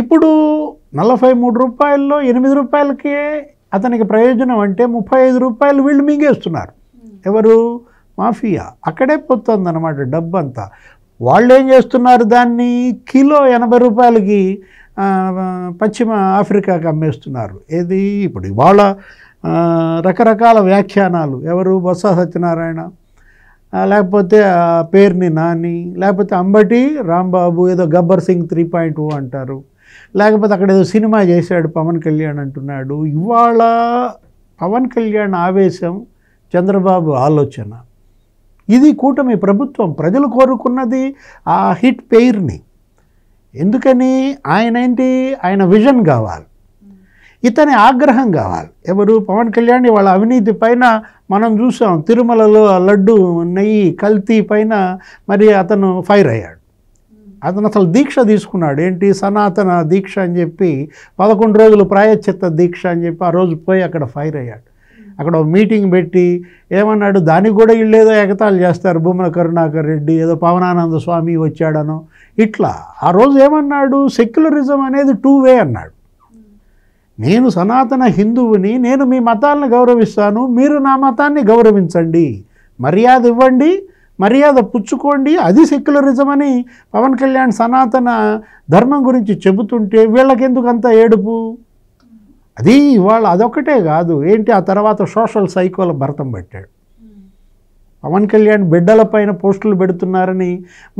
ఇప్పుడు 43 రూపాయల్లో 8 రూపాయలకే అతనికి ప్రయోజనం అంటే 35 రూపాయలు వీళ్ళు మింగేస్తున్నారు. ఎవరు? మాఫియా. అక్కడే పోతుంది అన్నమాట డబ్బంతా. వాళ్ళు ఏం చేస్తున్నారు? దాన్ని కిలో 80 రూపాయలకి పశ్చిమ ఆఫ్రికాకి అమ్మేస్తున్నారు. ఇప్పుడు ఇవాళ రకరకాల వ్యాఖ్యానాలు. ఎవరు? బొత్స సత్యనారాయణ, లేకపోతే పేర్ని నాని, లేకపోతే అంబటి రాంబాబు, ఏదో గబ్బర్ సింగ్ 3.0 అంటారు, లేకపోతే అక్కడ ఏదో సినిమా చేశాడు పవన్ కళ్యాణ్ అంటున్నాడు. ఇవాళ పవన్ కళ్యాణ్ ఆవేశం, చంద్రబాబు ఆలోచన, ఇది కూటమి ప్రభుత్వం. ప్రజలు కోరుకున్నది ఆ హిట్ పెయిర్ని. ఎందుకని? ఆయన విజన్ కావాలి, ఇతని ఆగ్రహం కావాలి. ఎవరు? పవన్ కళ్యాణ్. వాళ్ళ అవినీతి పైన మనం చూసాం. తిరుమలలో లడ్డు నెయ్యి కల్తీ పైన మరి అతను ఫైర్ అయ్యాడు. అతను అసలు దీక్ష తీసుకున్నాడు. ఏంటి? సనాతన దీక్ష అని చెప్పి 11 రోజులు ప్రాయశ్చిత్త దీక్ష అని చెప్పి ఆ రోజు పోయి అక్కడ ఫైర్ అయ్యాడు. అక్కడ మీటింగ్ పెట్టి ఏమన్నాడు? దానికి కూడా వీళ్ళు ఏదో ఎగతాళి చేస్తారు. భూమన కరుణాకర్ రెడ్డి ఏదో పవనానంద స్వామి వచ్చాడనో ఇట్లా. ఆ రోజు ఏమన్నాడు? సెక్యులరిజం అనేది 2 వే అన్నాడు. నేను సనాతన హిందువుని, నేను మీ మతాలను గౌరవిస్తాను, మీరు నా మతాన్ని గౌరవించండి, మర్యాద ఇవ్వండి, మర్యాద పుచ్చుకోండి, అది సెక్యులరిజం అని పవన్ కళ్యాణ్ సనాతన ధర్మం గురించి చెబుతుంటే వీళ్ళకెందుకు అంత ఏడుపు? అది ఇవాళ అదొక్కటే కాదు. ఏంటి? ఆ తర్వాత సోషల్ సైకోల భరతం పట్టాడు. పవన్ కళ్యాణ్ బిడ్డలపైన పోస్టులు పెడుతున్నారని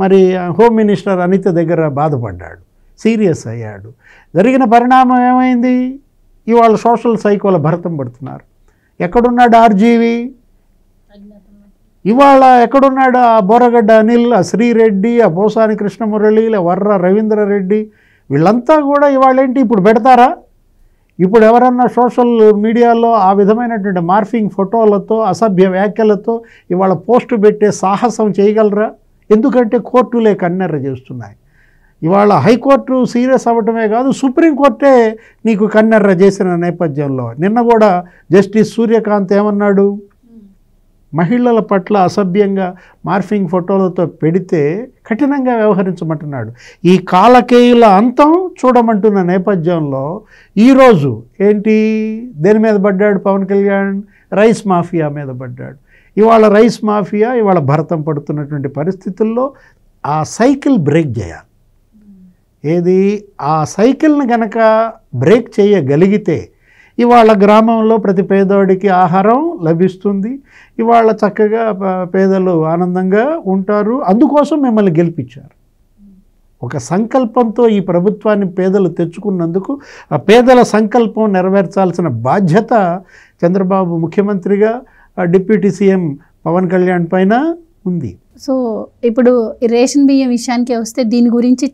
మరి హోమ్ మినిస్టర్ అనిత దగ్గర బాధపడ్డాడు, సీరియస్ అయ్యాడు. జరిగిన పరిణామం ఏమైంది? ఇవాళ సోషల్ సైకోల భరతం పడుతున్నారు. ఎక్కడున్నాడు ఆర్జీవి? ఇవాళ ఎక్కడున్నాడు ఆ బోరగడ్డ అనిల్, ఆ శ్రీరెడ్డి, ఆ పోసాని కృష్ణమురళి, వర్ర రవీంద్రరెడ్డి? వీళ్ళంతా కూడా ఇవాళ ఏంటి ఇప్పుడు పెడతారా? ఇప్పుడు ఎవరన్నా సోషల్ మీడియాలో ఆ విధమైనటువంటి మార్ఫింగ్ ఫోటోలతో, అసభ్య వ్యాఖ్యలతో ఇవాళ పోస్టు పెట్టే సాహసం చేయగలరా? ఎందుకంటే కోర్టులే కన్నెర్ర చేస్తున్నాయి. ఇవాళ హైకోర్టు సీరియస్ అవ్వటమే కాదు, సుప్రీంకోర్టే నీకు కన్నెర్ర చేసిన నేపథ్యంలో నిన్న కూడా జస్టిస్ సూర్యకాంత్ ఏమన్నాడు? మహిళల పట్ల అసభ్యంగా మార్ఫింగ్ ఫోటోలతో పెడితే కఠినంగా వ్యవహరించమంటున్నాడు. ఈ కాలకేయుల అంతం చూడమంటున్న నేపథ్యంలో ఈరోజు ఏంటి? దేని మీద పడ్డాడు పవన్ కళ్యాణ్? రైస్ మాఫియా మీద పడ్డాడు. ఇవాళ రైస్ మాఫియా ఇవాళ భరతం పడుతున్నటువంటి పరిస్థితుల్లో ఆ సైకిల్ బ్రేక్ చేయాలి. ఆ సైకిల్ని కనుక బ్రేక్ చేయగలిగితే ఇవాళ గ్రామంలో ప్రతి పేదవాడికి ఆహారం లభిస్తుంది. ఇవాళ చక్కగా పేదలు ఆనందంగా ఉంటారు. అందుకోసం మిమ్మల్ని గెలిపించారు. ఒక సంకల్పంతో ఈ ప్రభుత్వాన్ని పేదలు తెచ్చుకున్నందుకు ఆ పేదల సంకల్పం నెరవేర్చాల్సిన బాధ్యత చంద్రబాబు ముఖ్యమంత్రిగా, డిప్యూటీ సీఎం పవన్ కళ్యాణ్ పైన ఉంది. సో ఇప్పుడు రేషన్ బియ్యం విషయానికి వస్తే దీని గురించి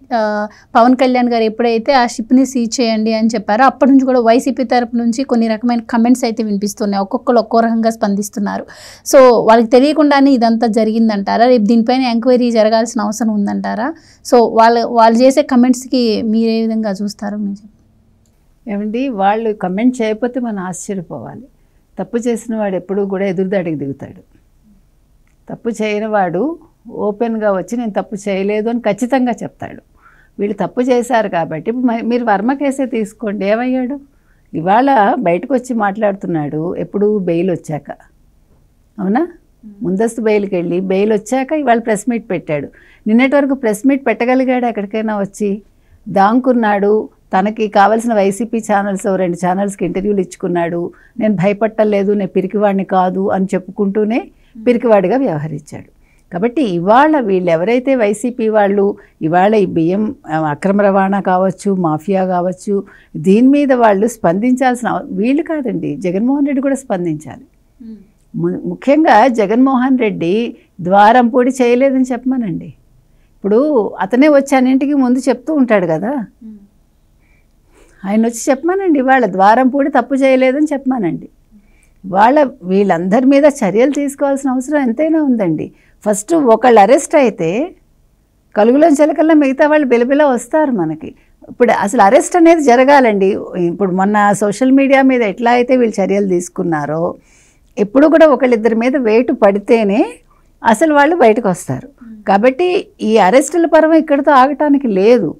పవన్ కళ్యాణ్ గారు ఎప్పుడైతే ఆ షిప్ని సీజ్ చేయండి అని చెప్పారో అప్పటి నుంచి కూడా వైసీపీ తరపు నుంచి కొన్ని రకమైన కమెంట్స్ అయితే వినిపిస్తున్నాయి. ఒక్కొక్కరు ఒక్కో రకంగా స్పందిస్తున్నారు. సో వాళ్ళకి తెలియకుండానే ఇదంతా జరిగిందంటారా? రేపు దీనిపైన ఎంక్వైరీ జరగాల్సిన అవసరం ఉందంటారా? సో వాళ్ళు చేసే కమెంట్స్కి మీరు ఏ విధంగా చూస్తారు? మీరు ఏమండి, వాళ్ళు కమెంట్ చేయకపోతే మనం ఆశ్చర్యపోవాలి. తప్పు చేసిన వాడు ఎప్పుడూ కూడా ఎదురుదాడికి దిగుతాడు. తప్పు చేయని వాడు ఓపెన్గా వచ్చి నేను తప్పు చేయలేదు అని ఖచ్చితంగా చెప్తాడు. వీళ్ళు తప్పు చేశారు కాబట్టి ఇప్పుడు మీరు వర్మ కేసే తీసుకోండి, ఏమయ్యాడు? ఇవాళ బయటకు వచ్చి మాట్లాడుతున్నాడు ఎప్పుడు బెయిల్ వచ్చాక, అవునా? ముందస్తు బెయిల్కి వెళ్ళి బెయిల్ వచ్చాక ఇవాళ ప్రెస్ మీట్ పెట్టాడు. నిన్నటి వరకు ప్రెస్ మీట్ పెట్టగలిగాడు ఎక్కడికైనా వచ్చి? దాంకున్నాడు. తనకి కావాల్సిన వైసీపీ ఛానల్స్ 2 ఛానల్స్కి ఇంటర్వ్యూలు ఇచ్చుకున్నాడు. నేను భయపట్టలేదు, నేను పిరికివాడిని కాదు అని చెప్పుకుంటూనే పిరికివాడిగా వ్యవహరించాడు. కాబట్టి ఇవాళ వీళ్ళు ఎవరైతే వైసీపీ వాళ్ళు ఇవాళ ఈ బియ్యం అక్రమ రవాణా కావచ్చు, మాఫియా కావచ్చు, దీని మీద వాళ్ళు స్పందించాల్సిన వీళ్ళు కాదండి, జగన్మోహన్ రెడ్డి కూడా స్పందించాలి. ముఖ్యంగా జగన్మోహన్ రెడ్డి ద్వారంపూడి చేయలేదని చెప్పమానండి. ఇప్పుడు అతనే వచ్చి అన్నింటికి ముందు చెప్తూ ఉంటాడు కదా, ఆయన వచ్చి చెప్పమానండి. ఇవాళ ద్వారంపూడి తప్పు చేయలేదని చెప్పమానండి. వీళ్ళందరి మీద చర్యలు తీసుకోవాల్సిన అవసరం ఎంతైనా ఉందండి. ఫస్ట్ ఒకళ్ళు అరెస్ట్ అయితే కలుగులోని చిలకల్లా మిగతా వాళ్ళు బిలబిల వస్తారు మనకి. ఇప్పుడు అసలు అరెస్ట్ అనేది జరగాలండి. ఇప్పుడు మొన్న సోషల్ మీడియా మీద ఎట్లా అయితే వీళ్ళు చర్యలు తీసుకున్నారో, ఎప్పుడు కూడా ఒకళ్ళిద్దరి మీద వేటు పడితేనే అసలు వాళ్ళు బయటకు వస్తారు. కాబట్టి ఈ అరెస్టుల పర్వం ఇక్కడితో ఆగటానికి లేదు.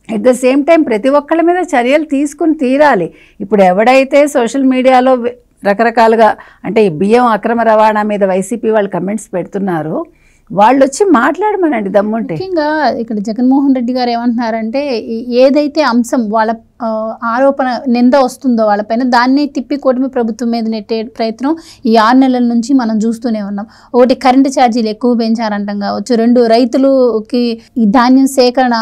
ఎట్ ద సేమ్ టైం ప్రతి ఒక్కళ్ళ మీద చర్యలు తీసుకుని తీరాలి. ఇప్పుడు ఎవడైతే సోషల్ మీడియాలో రకరకాలుగా అంటే ఈ బియ్యం అక్రమ రవాణా మీద వైసీపీ వాళ్ళు కమెంట్స్ పెడుతున్నారో వాళ్ళు వచ్చి మాట్లాడమనండి దమ్ముంటే. ముఖ్యంగా ఇక్కడ జగన్మోహన్ రెడ్డి గారు ఏమంటున్నారంటే ఏదైతే అంశం వాళ్ళ ఆరోపణ నింద వస్తుందో వాళ్ళపైన దాన్ని తిప్పి కూటమి ప్రభుత్వం మీద నెట్టే ప్రయత్నం ఈ 6 నెలల నుంచి మనం చూస్తూనే ఉన్నాం. ఒకటి కరెంటు ఛార్జీలు ఎక్కువ పెంచారంటాం కావచ్చు, 2 రైతులకి ఈ ధాన్యం సేకరణ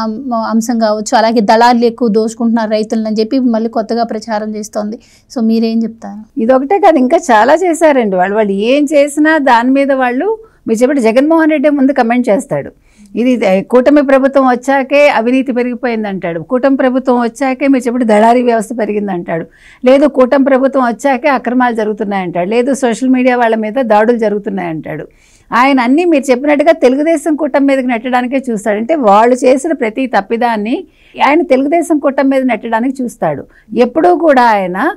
అంశం కావచ్చు, అలాగే దళారులు ఎక్కువ దోచుకుంటున్నారు రైతులని చెప్పి మళ్ళీ కొత్తగా ప్రచారం చేస్తోంది. సో మీరేం చెప్తారు? ఇదొకటే కాదు, ఇంకా చాలా చేశారండి వాళ్ళు ఏం చేసినా దాని మీద వాళ్ళు మీరు చెప్పండి. జగన్మోహన్ రెడ్డి ముందు కమెంట్ చేస్తాడు, ఇది కూటమి ప్రభుత్వం వచ్చాకే అవినీతి పెరిగిపోయింది అంటాడు. కూటమి ప్రభుత్వం వచ్చాకే మీరు చెప్పండి దళారీ వ్యవస్థ పెరిగింది అంటాడు. లేదు కూటమి ప్రభుత్వం వచ్చాకే అక్రమాలు జరుగుతున్నాయంటాడు. లేదు సోషల్ మీడియా వాళ్ళ మీద దాడులు జరుగుతున్నాయంటాడు. ఆయన అన్నీ మీరు చెప్పినట్టుగా తెలుగుదేశం కూటమి మీదకి నెట్టడానికే చూస్తాడు. అంటే వాళ్ళు చేసిన ప్రతి తప్పిదాన్ని ఆయన తెలుగుదేశం కూటమి మీద నెట్టడానికి చూస్తాడు. ఎప్పుడూ కూడా ఆయన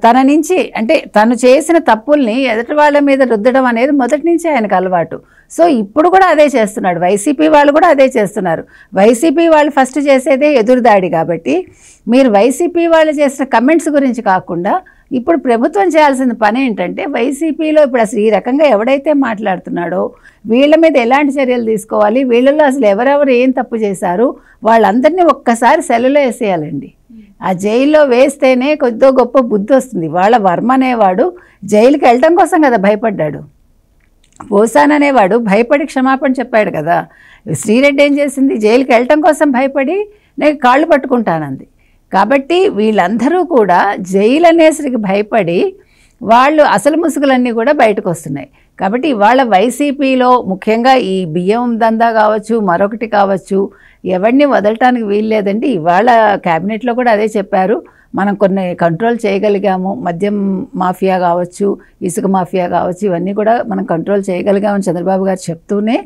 తన నుంచి అంటే తను చేసిన తప్పుల్ని ఎదుటి వాళ్ళ మీద రుద్దడం అనేది మొదటి నుంచి ఆయనకు అలవాటు. సో ఇప్పుడు కూడా అదే చేస్తున్నాడు. వైసీపీ వాళ్ళు కూడా అదే చేస్తున్నారు. వైసీపీ వాళ్ళు ఫస్ట్ చేసేదే ఎదురుదాడి. కాబట్టి మీరు వైసీపీ వాళ్ళు చేసిన కమెంట్స్ గురించి కాకుండా ఇప్పుడు ప్రభుత్వం చేయాల్సిన పని ఏంటంటే వైసీపీలో ఇప్పుడు అసలు ఈ రకంగా ఎవడైతే మాట్లాడుతున్నాడో వీళ్ళ మీద ఎలాంటి చర్యలు తీసుకోవాలి, వీళ్ళలో అసలు ఎవరెవరు ఏం తప్పు చేశారు వాళ్ళందరినీ ఒక్కసారి సెల్లులో వేసేయాలండి. ఆ జైల్లో వేస్తేనే కొద్దో గొప్ప బుద్ధి వస్తుంది. వాళ్ళ వర్మ అనేవాడు జైలుకి వెళ్ళటం కోసం కదా భయపడ్డాడు. పోసాన్ అనేవాడు భయపడి క్షమాపణ చెప్పాడు కదా. శ్రీరెడ్డి ఏం చేసింది, జైలుకి వెళ్ళటం కోసం భయపడి నేను కాళ్ళు పట్టుకుంటానంది. కాబట్టి వీళ్ళందరూ కూడా జైలు అనేసరికి భయపడి వాళ్ళు అసలు ముసుగులన్నీ కూడా బయటకు వస్తున్నాయి. కాబట్టి ఇవాళ వైసీపీలో ముఖ్యంగా ఈ బియ్యం దందా కావచ్చు, మరొకటి కావచ్చు, ఎవరిని వదలటానికి వీల్లేదండి. ఇవాళ క్యాబినెట్లో కూడా అదే చెప్పారు, మనం కొన్ని కంట్రోల్ చేయగలిగాము. మద్యం మాఫియా కావచ్చు, ఇసుక మాఫియా కావచ్చు, ఇవన్నీ కూడా మనం కంట్రోల్ చేయగలిగామని చంద్రబాబు గారు చెప్తూనే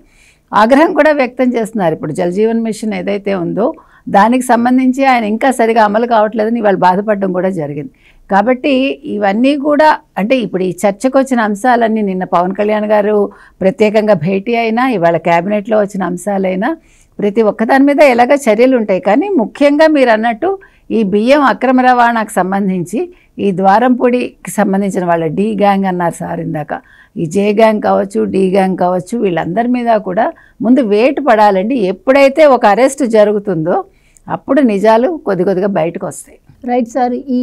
ఆగ్రహం కూడా వ్యక్తం చేస్తున్నారు. ఇప్పుడు జలజీవన్ మిషన్ ఏదైతే ఉందో దానికి సంబంధించి ఆయన ఇంకా సరిగా అమలు కావట్లేదని వాళ్ళు బాధపడడం కూడా జరిగింది. కాబట్టి ఇవన్నీ కూడా అంటే ఇప్పుడు ఈ చర్చకు వచ్చిన అంశాలన్నీ నిన్న పవన్ కళ్యాణ్ గారు ప్రత్యేకంగా భేటీ అయినా ఇవాళ క్యాబినెట్లో వచ్చిన అంశాలైనా ప్రతి ఒక్కదాని మీద ఎలాగ చర్యలు ఉంటాయి. కానీ ముఖ్యంగా మీరు అన్నట్టు ఈ బియ్యం అక్రమ రవాణాకు సంబంధించి ఈ ద్వారంపూడికి సంబంధించిన వాళ్ళ డి గ్యాంగ్ అన్నారు సార్ ఇందాక, ఈ జే గ్యాంగ్ కావచ్చు, డి గ్యాంగ్ కావచ్చు, వీళ్ళందరి మీద కూడా ముందు వేటు పడాలండి. ఎప్పుడైతే ఒక అరెస్ట్ జరుగుతుందో అప్పుడు నిజాలు కొద్దిగా బయటకు వస్తాయి. Right sir. ఈ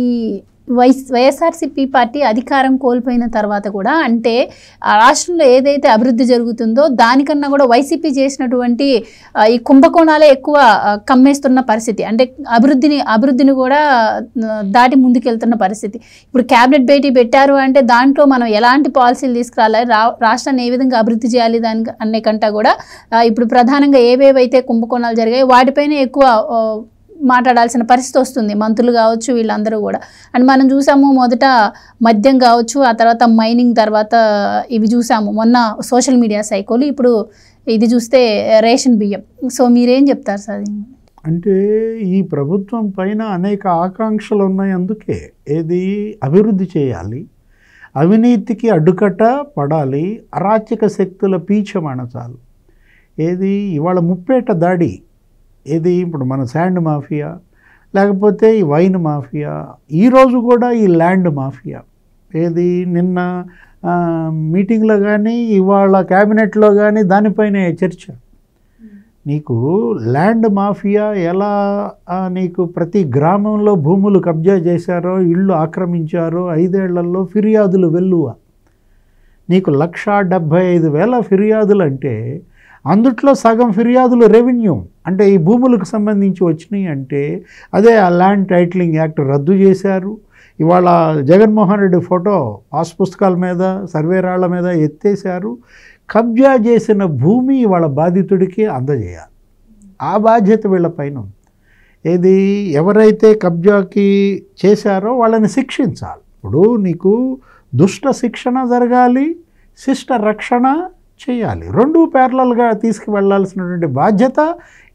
వైఎస్ఆర్సీపీ పార్టీ అధికారం కోల్పోయిన తర్వాత కూడా అంటే ఆ రాష్ట్రంలో ఏదైతే అభివృద్ధి జరుగుతుందో దానికన్నా కూడా వైసీపీ చేసినటువంటి ఈ కుంభకోణాలే ఎక్కువ కమ్మేస్తున్న పరిస్థితి. అంటే అభివృద్ధిని కూడా దాటి ముందుకెళ్తున్న పరిస్థితి. ఇప్పుడు క్యాబినెట్ భేటీ పెట్టారు అంటే దాంట్లో మనం ఎలాంటి పాలసీలు తీసుకురావాలి, రాష్ట్రాన్ని ఏ విధంగా అభివృద్ధి చేయాలి దానికి అనే కంటే కూడా ఇప్పుడు ప్రధానంగా ఏవేవైతే కుంభకోణాలు జరిగాయి వాటిపైన ఎక్కువ మాట్లాడాల్సిన పరిస్థితి వస్తుంది. మంత్రులు కావచ్చు వీళ్ళందరూ కూడా. అండ్ మనం చూసాము మొదట మద్యం కావచ్చు, ఆ తర్వాత మైనింగ్, తర్వాత ఇవి చూసాము మొన్న సోషల్ మీడియా సైకోలు, ఇప్పుడు ఇది చూస్తే రేషన్ బియ్యం. సో మీరేం చెప్తారు సార్? అంటే ఈ ప్రభుత్వం పైన అనేక ఆకాంక్షలు ఉన్నాయి. అందుకే ఏది అభివృద్ధి చేయాలి, అవినీతికి అడ్డుకట్ట పడాలి, అరాచక శక్తుల పీచం అణచాలి. ఏది ఇవాళ ముప్పేట దాడి, ఏది ఇప్పుడు మన శాండ్ మాఫియా, లేకపోతే ఈ వైన్ మాఫియా, ఈరోజు కూడా ఈ ల్యాండ్ మాఫియా, ఏది నిన్న మీటింగ్లో కానీ ఇవాళ క్యాబినెట్లో కానీ దానిపైనే చర్చ. నీకు ల్యాండ్ మాఫియా ఎలా నీకు ప్రతి గ్రామంలో భూములు కబ్జా చేశారో, ఇళ్ళు ఆక్రమించారో 5 ఏళ్లలో ఫిర్యాదులు వెల్లువ. నీకు 1,75,000 ఫిర్యాదులు అంటే అందుట్లో సగం ఫిర్యాదులు రెవెన్యూ అంటే ఈ భూములకు సంబంధించి వచ్చినాయి. అంటే అదే ఆ ల్యాండ్ టైటిలింగ్ యాక్ట్ రద్దు చేశారు. ఇవాళ జగన్మోహన్ రెడ్డి ఫోటో పాస్ పుస్తకాల మీద, సర్వేరాళ్ల మీద ఎత్తేశారు. కబ్జా చేసిన భూమి ఇవాళ బాధితుడికి అందజేయాలి. ఆ బాధ్యత వీళ్ళపైన. ఏది ఎవరైతే కబ్జాకి చేశారో వాళ్ళని శిక్షించాలి. ఇప్పుడు నీకు దుష్ట శిక్షణ జరగాలి, శిష్ట రక్షణ చేయాలి. 2 ప్యారలల్గా తీసుకువెళ్లాల్సినటువంటి బాధ్యత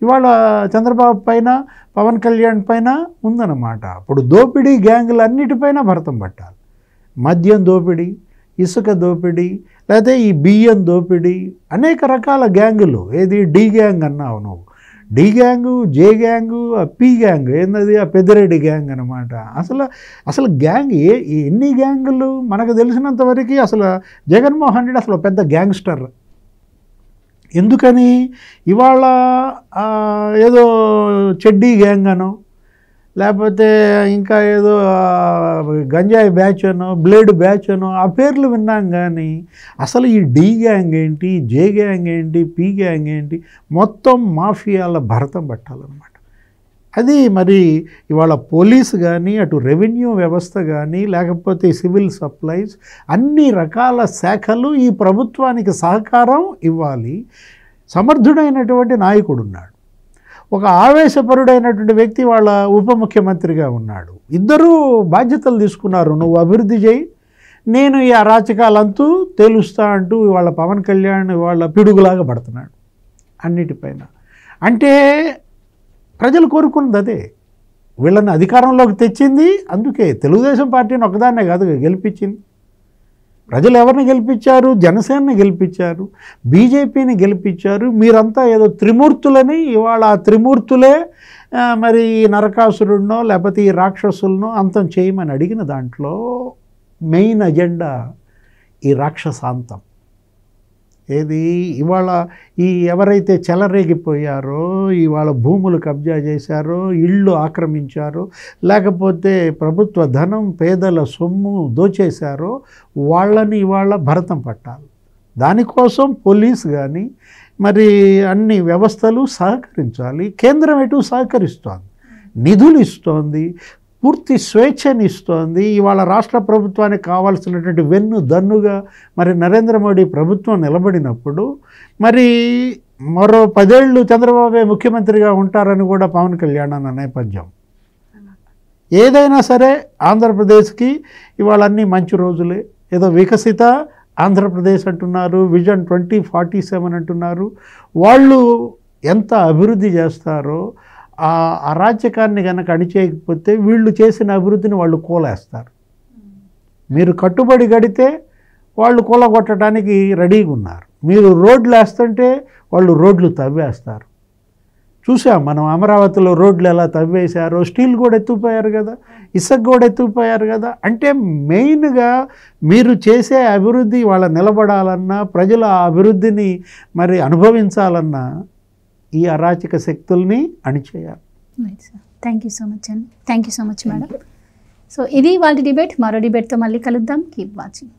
ఇవాళ చంద్రబాబు పైన, పవన్ కళ్యాణ్ పైన ఉందన్నమాట. ఇప్పుడు దోపిడీ గ్యాంగులన్నిటిపైన భరతం పట్టాలి. మద్యం దోపిడీ, ఇసుక దోపిడీ, లేకపోతే ఈ బియ్యం దోపిడీ, అనేక రకాల గ్యాంగులు. ఏది డి గ్యాంగ్ అన్నావు నువ్వు, డి గ్యాంగు, జే గ్యాంగు, పి గ్యాంగ్, ఏందది ఆ పెద్దిరెడ్డి గ్యాంగ్ అనమాట. అసలు గ్యాంగ్ ఎన్ని గ్యాంగులు మనకు తెలిసినంతవరకు అసలు జగన్మోహన్ రెడ్డి అసలు పెద్ద గ్యాంగ్స్టర్. ఎందుకని ఇవాళ ఏదో చెడ్డీ గ్యాంగ్ అనో, లేకపోతే ఇంకా ఏదో గంజాయి బ్యాచ్ అనో, బ్లేడ్ బ్యాచ్ అనో ఆ పేర్లు విన్నాం. కానీ అసలు ఈ డి గ్యాంగ్ ఏంటి, జే గ్యాంగ్ ఏంటి, పి గ్యాంగ్ ఏంటి, మొత్తం మాఫియాల భరతం పట్టాలన్నమాట. అది మరి ఇవాళ పోలీసు కానీ, అటు రెవెన్యూ వ్యవస్థ కానీ, లేకపోతే సివిల్ సప్లైస్, అన్ని రకాల శాఖలు ఈ ప్రభుత్వానికి సహకారం ఇవ్వాలి. సమర్థుడైనటువంటి నాయకుడు ఉన్నాడు, ఒక ఆవేశపరుడైనటువంటి వ్యక్తి వాళ్ళ ఉప ముఖ్యమంత్రిగా ఉన్నాడు. ఇద్దరూ బాధ్యతలు తీసుకున్నారు. నువ్వు అభివృద్ధి చేయి, నేను ఈ అరాచకాలంతూ తేలుస్తా అంటూ వాళ్ళ పవన్ కళ్యాణ్ వాళ్ళ పిడుగులాగా పడుతున్నాడు అన్నిటిపైన. అంటే ప్రజలు కోరుకున్నది అదే, వీళ్ళని అధికారంలోకి తెచ్చింది. అందుకే తెలుగుదేశం పార్టీని ఒకదాన్నే కాదు గెలిపించింది. ప్రజలు ఎవరిని గెలిపించారు? జనసేనని గెలిపించారు, బీజేపీని గెలిపించారు. మీరంతా ఏదో త్రిమూర్తులని, ఇవాళ ఆ త్రిమూర్తులే మరి నరకాసురుడినో లేకపోతే ఈ రాక్షసులనో అంతం చేయమని అడిగిన దాంట్లో మెయిన్ అజెండా ఈ రాక్షసాంతం. ఏది ఇవాళ ఈ ఎవరైతే చెలరేగిపోయారో, ఇవాళ భూములు కబ్జా చేశారో, ఇళ్ళు ఆక్రమించారో, లేకపోతే ప్రభుత్వ ధనం, పేదల సొమ్ము దోచేశారో వాళ్ళని ఇవాళ భరతం పట్టాలి. దానికోసం పోలీస్ కానీ మరి అన్ని వ్యవస్థలు సహకరించాలి. కేంద్రం ఎటు సహకరిస్తోంది, నిధులు ఇస్తోంది, పూర్తి స్వేచ్ఛని ఇస్తోంది. ఇవాళ రాష్ట్ర ప్రభుత్వానికి కావాల్సినటువంటి వెన్ను దన్నుగా మరి నరేంద్ర మోడీ ప్రభుత్వం నిలబడినప్పుడు మరి మరో 10 ఏళ్ళు చంద్రబాబే ముఖ్యమంత్రిగా ఉంటారని కూడా పవన్ కళ్యాణ్ అన్న నేపథ్యం. ఏదైనా సరే ఆంధ్రప్రదేశ్కి ఇవాళ అన్నీ మంచి రోజులే. ఏదో వికసిత ఆంధ్రప్రదేశ్ అంటున్నారు, విజన్ 2047 అంటున్నారు. వాళ్ళు ఎంత అభివృద్ధి చేస్తారో ఆ అరాచకాన్ని కనుక అణిచేయకపోతే వీళ్ళు చేసిన అభివృద్ధిని వాళ్ళు కూలేస్తారు. మీరు కట్టుబడి గడితే వాళ్ళు కూలగొట్టడానికి రెడీగా ఉన్నారు. మీరు రోడ్లు వేస్తుంటే వాళ్ళు రోడ్లు తవ్వేస్తారు. చూసాం మనం అమరావతిలో రోడ్లు ఎలా తవ్వేశారో. స్టీల్ కూడా ఎత్తుకుపోయారు కదా, ఇసుక కూడా ఎత్తుకుపోయారు కదా. అంటే మెయిన్గా మీరు చేసే అభివృద్ధి వాళ్ళ నిలబడాలన్నా, ప్రజలు ఆ అభివృద్ధిని మరి అనుభవించాలన్నా ఈ అరాచక శక్తుల్ని అణిచేయాలి. థ్యాంక్ యూ సో మచ్ అండి. Thank you so much madam. So ఇది వాళ్ళ డిబేట్. మరో డిబేట్తో మళ్ళీ కలుద్దాం. Keep watching.